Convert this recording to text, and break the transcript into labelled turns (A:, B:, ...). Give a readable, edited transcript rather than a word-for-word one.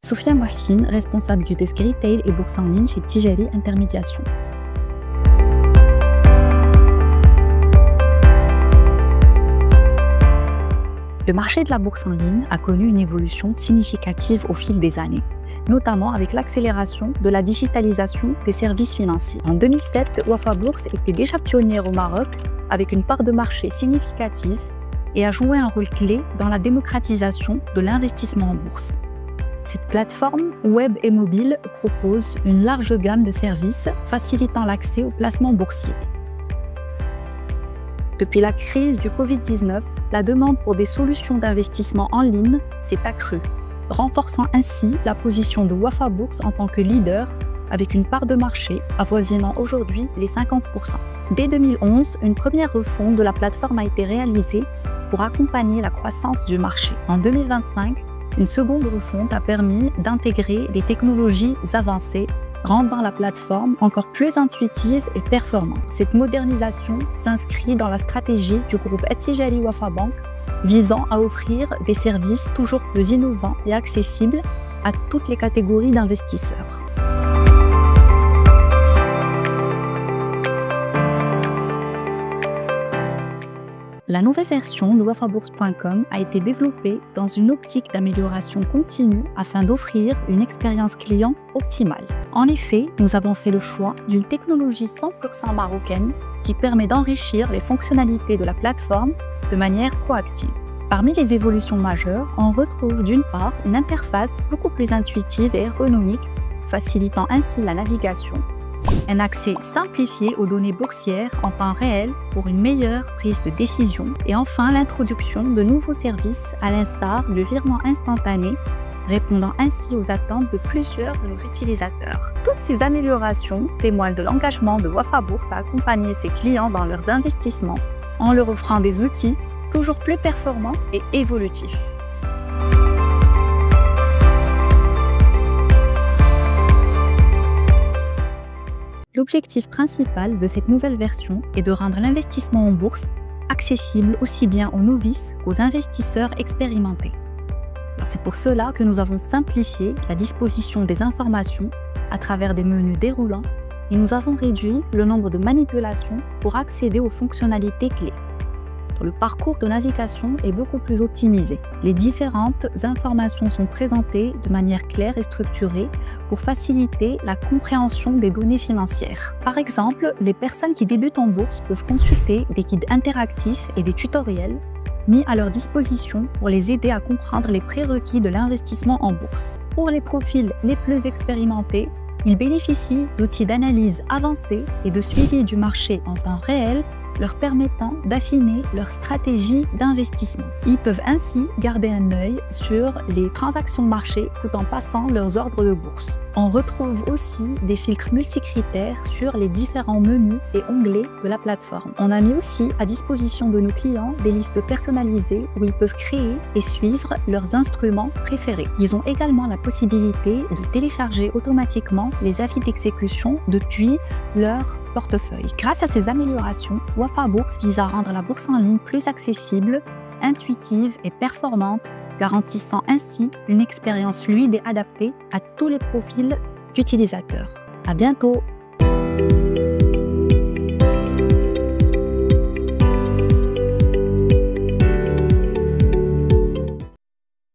A: Sophia Mohsin, responsable du desk retail et bourse en ligne chez Tijari Intermédiation. Le marché de la bourse en ligne a connu une évolution significative au fil des années, notamment avec l'accélération de la digitalisation des services financiers. En 2007, Wafa Bourse était déjà pionnière au Maroc avec une part de marché significative et a joué un rôle clé dans la démocratisation de l'investissement en bourse. Cette plateforme web et mobile propose une large gamme de services facilitant l'accès aux placements boursiers. Depuis la crise du Covid-19, la demande pour des solutions d'investissement en ligne s'est accrue, renforçant ainsi la position de Wafa Bourse en tant que leader avec une part de marché avoisinant aujourd'hui les 50%. Dès 2011, une première refonte de la plateforme a été réalisée pour accompagner la croissance du marché. En 2025, une seconde refonte a permis d'intégrer des technologies avancées, rendant la plateforme encore plus intuitive et performante. Cette modernisation s'inscrit dans la stratégie du groupe Tijari Wafa Bank, visant à offrir des services toujours plus innovants et accessibles à toutes les catégories d'investisseurs. La nouvelle version de wafabourse.com a été développée dans une optique d'amélioration continue afin d'offrir une expérience client optimale. En effet, nous avons fait le choix d'une technologie 100% marocaine qui permet d'enrichir les fonctionnalités de la plateforme de manière proactive. Parmi les évolutions majeures, on retrouve d'une part une interface beaucoup plus intuitive et ergonomique, facilitant ainsi la navigation, un accès simplifié aux données boursières en temps réel pour une meilleure prise de décision et enfin l'introduction de nouveaux services à l'instar du virement instantané, répondant ainsi aux attentes de plusieurs de nos utilisateurs. Toutes ces améliorations témoignent de l'engagement de Wafa Bourse à accompagner ses clients dans leurs investissements en leur offrant des outils toujours plus performants et évolutifs. L'objectif principal de cette nouvelle version est de rendre l'investissement en bourse accessible aussi bien aux novices qu'aux investisseurs expérimentés. C'est pour cela que nous avons simplifié la disposition des informations à travers des menus déroulants et nous avons réduit le nombre de manipulations pour accéder aux fonctionnalités clés. Le parcours de navigation est beaucoup plus optimisé. Les différentes informations sont présentées de manière claire et structurée pour faciliter la compréhension des données financières. Par exemple, les personnes qui débutent en bourse peuvent consulter des guides interactifs et des tutoriels mis à leur disposition pour les aider à comprendre les prérequis de l'investissement en bourse. Pour les profils les plus expérimentés, ils bénéficient d'outils d'analyse avancés et de suivi du marché en temps réel leur permettant d'affiner leur stratégie d'investissement. Ils peuvent ainsi garder un œil sur les transactions de marché tout en passant leurs ordres de bourse. On retrouve aussi des filtres multicritères sur les différents menus et onglets de la plateforme. On a mis aussi à disposition de nos clients des listes personnalisées où ils peuvent créer et suivre leurs instruments préférés. Ils ont également la possibilité de télécharger automatiquement les avis d'exécution depuis leur portefeuille. Grâce à ces améliorations, Wafa Bourse vise à rendre la bourse en ligne plus accessible, intuitive et performante, garantissant ainsi une expérience fluide et adaptée à tous les profils d'utilisateurs. À bientôt!